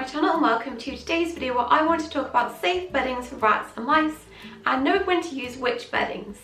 channel and welcome to today's video where I want to talk about safe beddings for rats and mice and know when to use which beddings.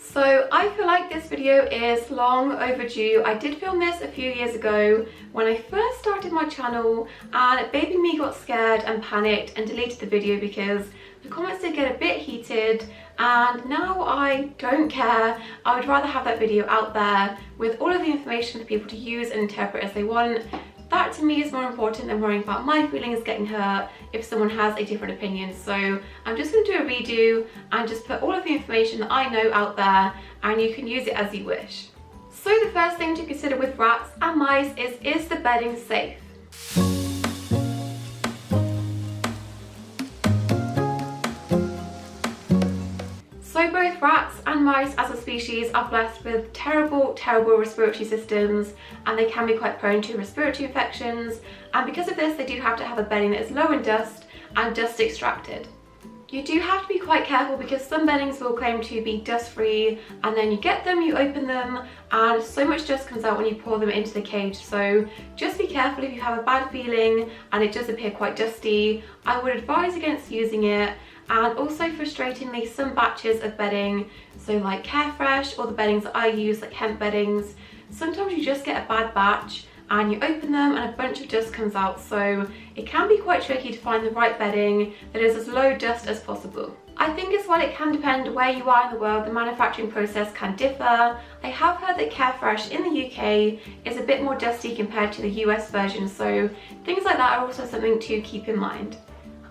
So I feel like this video is long overdue. I did film this a few years ago when I first started my channel and baby me got scared and panicked and deleted the video because the comments did get a bit heated, and now I don't care. I would rather have that video out there with all of the information for people to use and interpret as they want. That to me is more important than worrying about my feelings getting hurt if someone has a different opinion. So I'm just going to do a redo and just put all of the information that I know out there and you can use it as you wish. So the first thing to consider with rats and mice is the bedding safe? So both rats and mice as a species are blessed with terrible respiratory systems, and they can be quite prone to respiratory infections, and because of this they do have to have a bedding that is low in dust and dust extracted. You do have to be quite careful because some beddings will claim to be dust free, and then you get them, you open them, and so much dust comes out when you pour them into the cage. So just be careful if you have a bad feeling and it does appear quite dusty. I would advise against using it. And also, frustratingly, some batches of bedding, so like Carefresh or the beddings that I use, like hemp beddings, sometimes you just get a bad batch and you open them and a bunch of dust comes out, so it can be quite tricky to find the right bedding that is as low dust as possible. I think as well it can depend where you are in the world, the manufacturing process can differ. I have heard that Carefresh in the UK is a bit more dusty compared to the US version, so things like that are also something to keep in mind.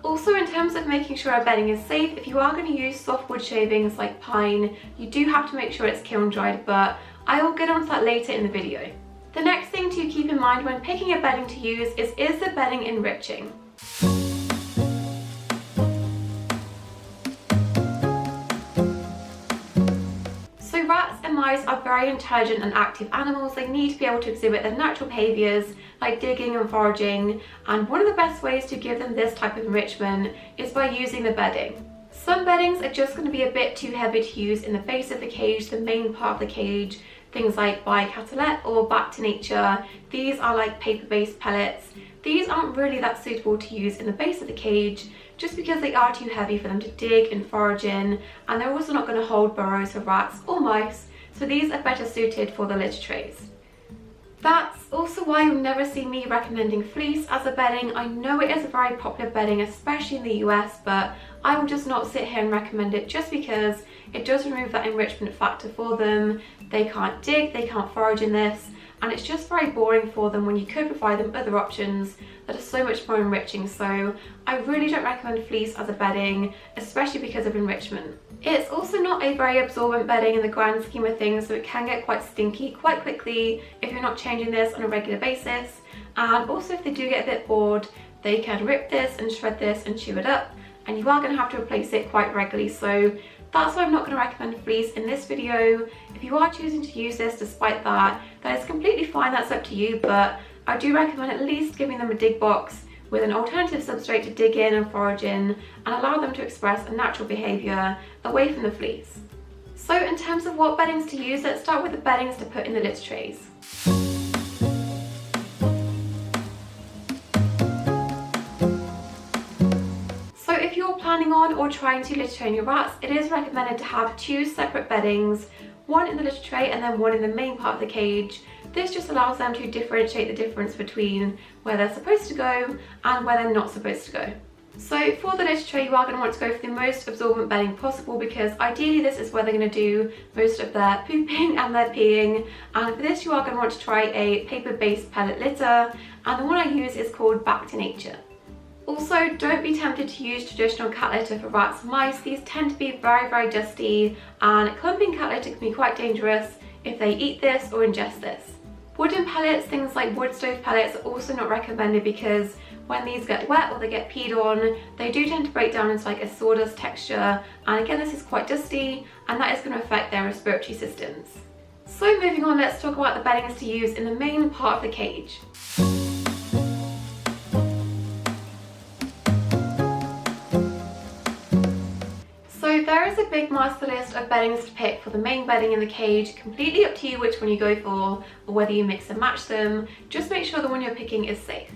Also, in terms of making sure our bedding is safe, if you are going to use soft wood shavings like pine, you do have to make sure it's kiln dried, but I will get onto that later in the video. The next thing to keep in mind when picking a bedding to use is the bedding enriching? So rats and mice are very intelligent and active animals. They need to be able to exhibit their natural behaviours like digging and foraging, and one of the best ways to give them this type of enrichment is by using the bedding. Some beddings are just going to be a bit too heavy to use in the base of the cage, the main part of the cage, things like by Pellet or Back to Nature. These are like paper-based pellets. These aren't really that suitable to use in the base of the cage just because they are too heavy for them to dig and forage in, and they're also not going to hold burrows for rats or mice, so these are better suited for the litter trays. That's also why you'll never see me recommending fleece as a bedding. I know it is a very popular bedding, especially in the US, but I will just not sit here and recommend it just because it does remove that enrichment factor for them. They can't dig, they can't forage in this, and it's just very boring for them when you could provide them other options that are so much more enriching. So I really don't recommend fleece as a bedding, especially because of enrichment. It's also not a very absorbent bedding in the grand scheme of things, so it can get quite stinky quite quickly if you're not changing this on a regular basis. And also, if they do get a bit bored, they can rip this and shred this and chew it up, and you are going to have to replace it quite regularly. So that's why I'm not going to recommend fleece in this video. If you are choosing to use this despite that, that is completely fine, that's up to you, but I do recommend at least giving them a dig box with an alternative substrate to dig in and forage in and allow them to express a natural behaviour away from the fleece. So in terms of what beddings to use, let's start with the beddings to put in the litter trays. So if you're planning on or trying to litter train your rats, it is recommended to have two separate beddings, one in the litter tray and then one in the main part of the cage. This just allows them to differentiate the difference between where they're supposed to go and where they're not supposed to go. So for the litter tray, you are going to want to go for the most absorbent bedding possible because ideally this is where they're going to do most of their pooping and their peeing, and for this you are going to want to try a paper-based pellet litter, and the one I use is called Back to Nature. Also, don't be tempted to use traditional cat litter for rats and mice. These tend to be very dusty, and clumping cat litter can be quite dangerous if they eat this or ingest this. Wooden pellets, things like wood stove pellets, are also not recommended because when these get wet or they get peed on, they do tend to break down into like a sawdust texture, and again this is quite dusty and that is going to affect their respiratory systems. So moving on, let's talk about the beddings to use in the main part of the cage. So there is is a big master list of beddings to pick for the main bedding in the cage. Completely up to you which one you go for or whether you mix and match them. Just make sure the one you're picking is safe.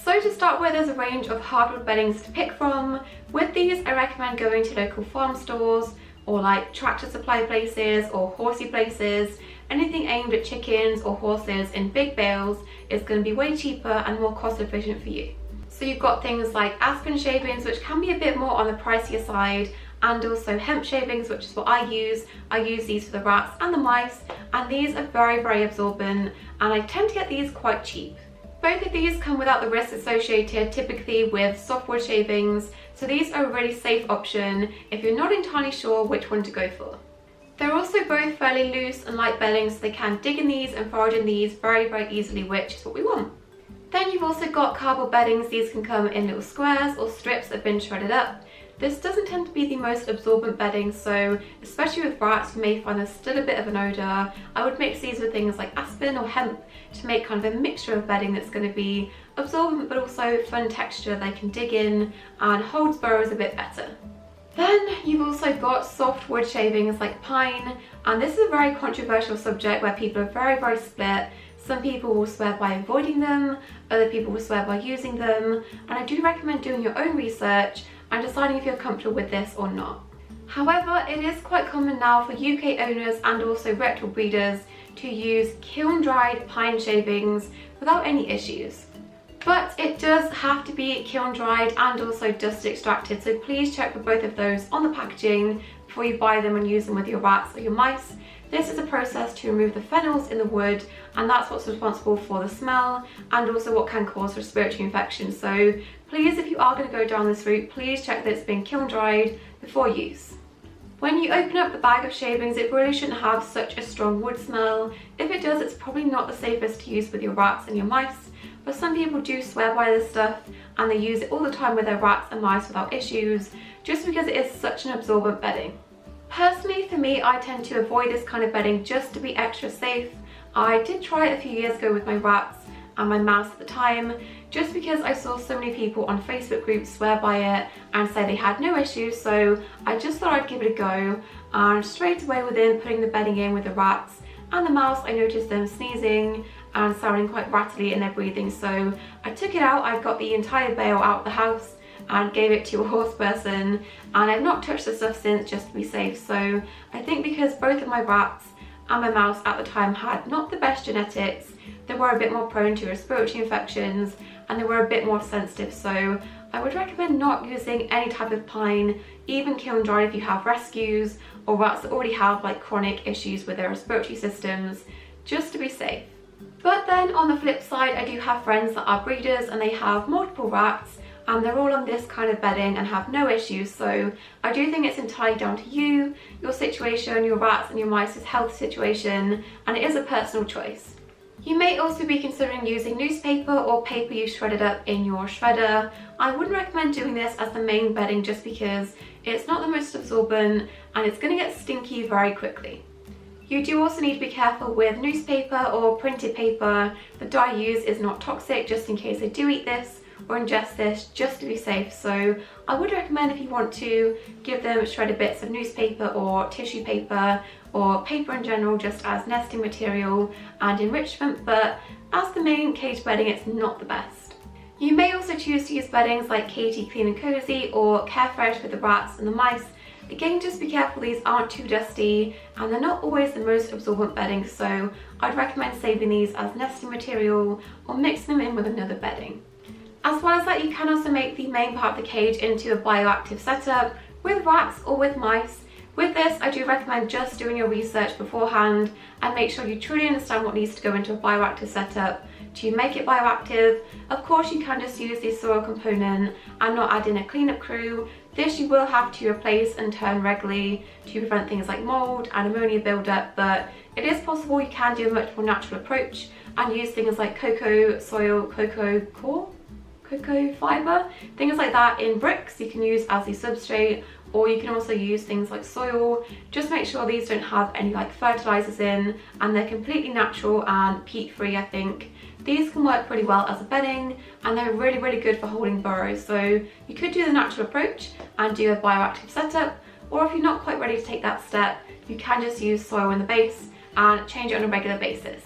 So to start with, there's a range of hardwood beddings to pick from. With these, I recommend going to local farm stores or like tractor supply places or horsey places. Anything aimed at chickens or horses in big bales is going to be way cheaper and more cost efficient for you. So you've got things like aspen shavings, which can be a bit more on the pricier side, and also hemp shavings, which is what I use. I use these for the rats and the mice, and these are very, very absorbent, and I tend to get these quite cheap. Both of these come without the risks associated typically with softwood shavings, so these are a really safe option if you're not entirely sure which one to go for. They're also both fairly loose and light beddings, so they can dig in these and forage in these very, very easily, which is what we want. Then you've also got cardboard beddings. These can come in little squares or strips that have been shredded up. This doesn't tend to be the most absorbent bedding, so especially with rats you may find there's still a bit of an odour. I would mix these with things like aspen or hemp to make kind of a mixture of bedding that's going to be absorbent but also fun texture. They can dig in and holds burrows a bit better. Then you've also got soft wood shavings like pine, and this is a very controversial subject where people are very, very split. Some people will swear by avoiding them, other people will swear by using them, and I do recommend doing your own research and deciding if you're comfortable with this or not. However, it is quite common now for UK owners and also reptile breeders to use kiln-dried pine shavings without any issues. But it does have to be kiln-dried and also dust extracted, so please check for both of those on the packaging before you buy them and use them with your rats or your mice. This is a process to remove the phenols in the wood, and that's what's responsible for the smell and also what can cause respiratory infections. So please, if you are going to go down this route, please check that it's been kiln-dried before use. When you open up the bag of shavings, it really shouldn't have such a strong wood smell. If it does, it's probably not the safest to use with your rats and your mice, but some people do swear by this stuff and they use it all the time with their rats and mice without issues, just because it is such an absorbent bedding. Personally, for me, I tend to avoid this kind of bedding just to be extra safe. I did try it a few years ago with my rats and my mouse at the time, just because I saw so many people on Facebook groups swear by it and say they had no issues, so I just thought I'd give it a go. And straight away within putting the bedding in with the rats and the mouse, I noticed them sneezing and sounding quite rattly in their breathing, so I took it out. I've got the entire bale out of the house and gave it to a horse person, and I've not touched the stuff since, just to be safe. So I think because both of my rats and my mouse at the time had not the best genetics, they were a bit more prone to respiratory infections and they were a bit more sensitive, so I would recommend not using any type of pine, even kiln dried if you have rescues or rats that already have like chronic issues with their respiratory systems, just to be safe. But then on the flip side, I do have friends that are breeders and they have multiple rats and they're all on this kind of bedding and have no issues, so I do think it's entirely down to you, your situation, your rats and your mice's health situation, and it is a personal choice. You may also be considering using newspaper or paper you shredded up in your shredder. I wouldn't recommend doing this as the main bedding just because it's not the most absorbent and it's going to get stinky very quickly. You do also need to be careful with newspaper or printed paper. The dye I use is not toxic, just in case I do eat this or ingest this, just to be safe. So I would recommend, if you want to, give them shredded bits of newspaper or tissue paper or paper in general, just as nesting material and enrichment, but as the main cage bedding, it's not the best. You may also choose to use beddings like Katie Clean and Cozy or Carefresh with the rats and the mice. Again, just be careful, these aren't too dusty and they're not always the most absorbent bedding, so I'd recommend saving these as nesting material or mixing them in with another bedding. As well as that, you can also make the main part of the cage into a bioactive setup with rats or with mice. With this, I do recommend just doing your research beforehand and make sure you truly understand what needs to go into a bioactive setup to make it bioactive. Of course, you can just use the soil component and not add in a cleanup crew. This you will have to replace and turn regularly to prevent things like mold and ammonia buildup, but it is possible. You can do a much more natural approach and use things like cocoa soil, cocoa core, cocoa fibre, things like that in bricks you can use as the substrate, or you can also use things like soil. Just make sure these don't have any like fertilizers in and they're completely natural and peat free. I think these can work pretty well as a bedding and they're really good for holding burrows. So you could do the natural approach and do a bioactive setup, or if you're not quite ready to take that step, you can just use soil in the base and change it on a regular basis.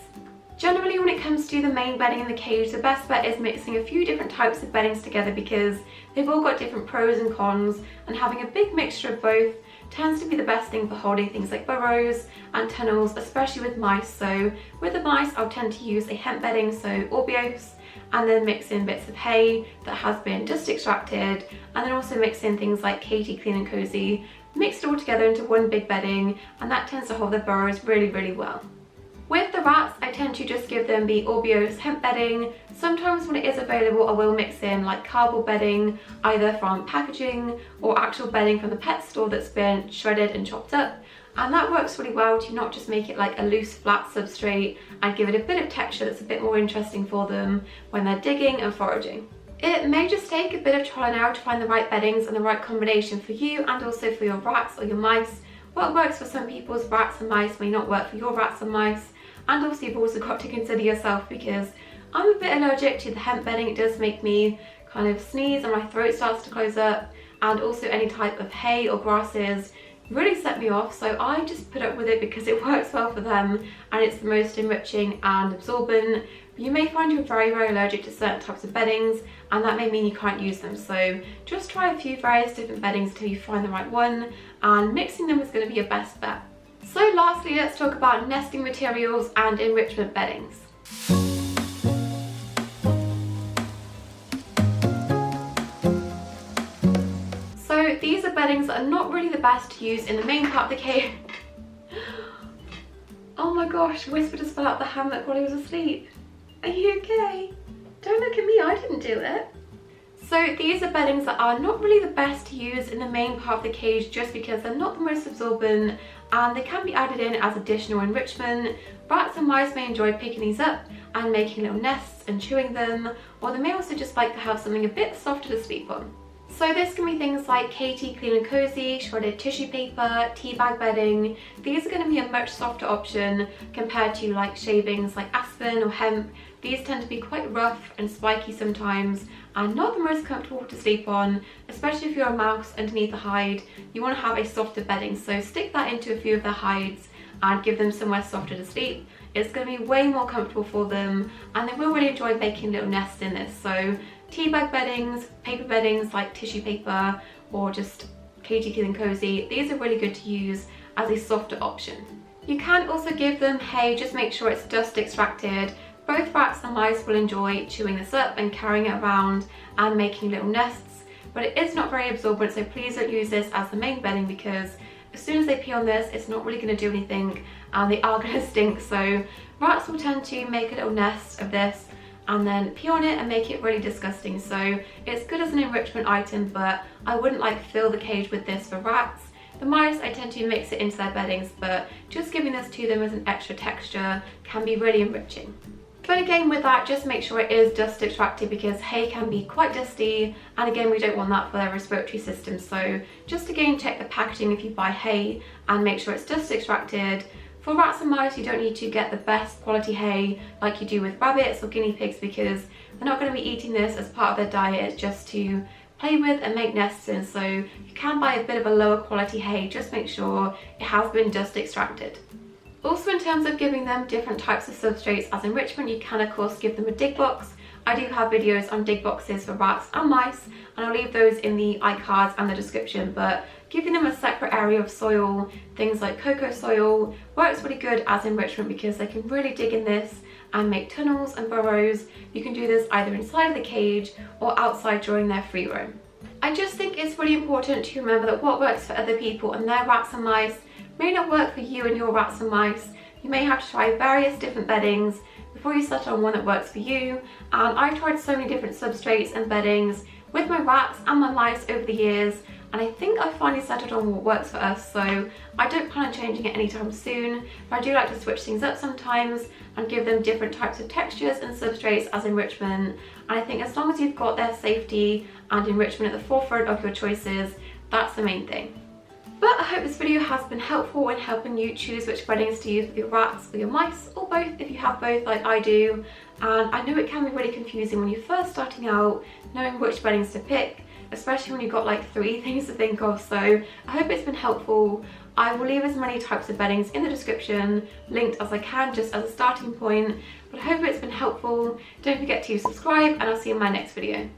Generally, when it comes to the main bedding in the cage, the best bet is mixing a few different types of beddings together because they've all got different pros and cons, and having a big mixture of both tends to be the best thing for holding things like burrows and tunnels, especially with mice. So with the mice, I'll tend to use a hemp bedding, so orbiose, and then mix in bits of hay that has been dust extracted, and then also mix in things like Katie Clean and Cozy, mixed all together into one big bedding, and that tends to hold the burrows really, really well. With the rats, I tend to just give them the orbiose hemp bedding. Sometimes when it is available, I will mix in like cardboard bedding, either from packaging or actual bedding from the pet store that's been shredded and chopped up. And that works really well to not just make it like a loose flat substrate and give it a bit of texture that's a bit more interesting for them when they're digging and foraging. It may just take a bit of trial and error to find the right beddings and the right combination for you and also for your rats or your mice. What works for some people's rats and mice may not work for your rats and mice. And also you've also got to consider yourself, because I'm a bit allergic to the hemp bedding. It does make me kind of sneeze and my throat starts to close up, and also any type of hay or grasses really set me off, so I just put up with it because it works well for them and it's the most enriching and absorbent. You may find you're very, very allergic to certain types of beddings, and that may mean you can't use them, so just try a few various different beddings until you find the right one, and mixing them is going to be your best bet. So lastly, let's talk about nesting materials and enrichment beddings. So these are beddings that are not really the best to use in the main part of the cage. Oh my gosh, Whisper just fell out the hammock while he was asleep. Are you okay? Don't look at me, I didn't do it. So these are beddings that are not really the best to use in the main part of the cage just because they're not the most absorbent, and they can be added in as additional enrichment. Rats and mice may enjoy picking these up and making little nests and chewing them, or they may also just like to have something a bit softer to sleep on. So this can be things like Katie Clean and Cozy, shredded tissue paper, tea bag bedding. These are going to be a much softer option compared to like shavings like aspen or hemp. These tend to be quite rough and spiky sometimes and not the most comfortable to sleep on, especially if you're a mouse underneath the hide. You want to have a softer bedding, so stick that into a few of their hides and give them somewhere softer to sleep. It's going to be way more comfortable for them, and they will really enjoy making little nests in this. So tea bag beddings, paper beddings like tissue paper, or just Katie Clean and Cozy, these are really good to use as a softer option. You can also give them hay, just make sure it's dust extracted. Both rats and mice will enjoy chewing this up and carrying it around and making little nests, but it is not very absorbent, so please don't use this as the main bedding because as soon as they pee on this, it's not really going to do anything and they are going to stink. So rats will tend to make a little nest of this and then pee on it and make it really disgusting. So it's good as an enrichment item, but I wouldn't like fill the cage with this for rats. The mice, I tend to mix it into their beddings, but just giving this to them as an extra texture can be really enriching. But again, with that, just make sure it is dust extracted because hay can be quite dusty, and again, we don't want that for their respiratory system. So just again, check the packaging if you buy hay and make sure it's dust extracted. For rats and mice, you don't need to get the best quality hay like you do with rabbits or guinea pigs because they're not going to be eating this as part of their diet. It's just to play with and make nests in. So you can buy a bit of a lower quality hay, just make sure it has been dust extracted. Also, in terms of giving them different types of substrates as enrichment, you can of course give them a dig box. I do have videos on dig boxes for rats and mice, and I'll leave those in the iCards and the description, but giving them a separate area of soil, things like cocoa soil, works really good as enrichment because they can really dig in this and make tunnels and burrows. You can do this either inside of the cage or outside during their free roam. I just think it's really important to remember that what works for other people and their rats and mice may not work for you and your rats and mice. You may have to try various different beddings before you settle on one that works for you, and I've tried so many different substrates and beddings with my rats and my mice over the years, and I think I've finally settled on what works for us, so I don't plan on changing it anytime soon, but I do like to switch things up sometimes and give them different types of textures and substrates as enrichment. And I think as long as you've got their safety and enrichment at the forefront of your choices, that's the main thing. But I hope this video has been helpful in helping you choose which beddings to use with your rats or your mice, or both if you have both like I do. And I know it can be really confusing when you're first starting out, knowing which beddings to pick. especially when you've got like 3 things to think of. So I hope it's been helpful. I will leave as many types of beddings in the description, linked as I can, just as a starting point. But I hope it's been helpful. Don't forget to subscribe, and I'll see you in my next video.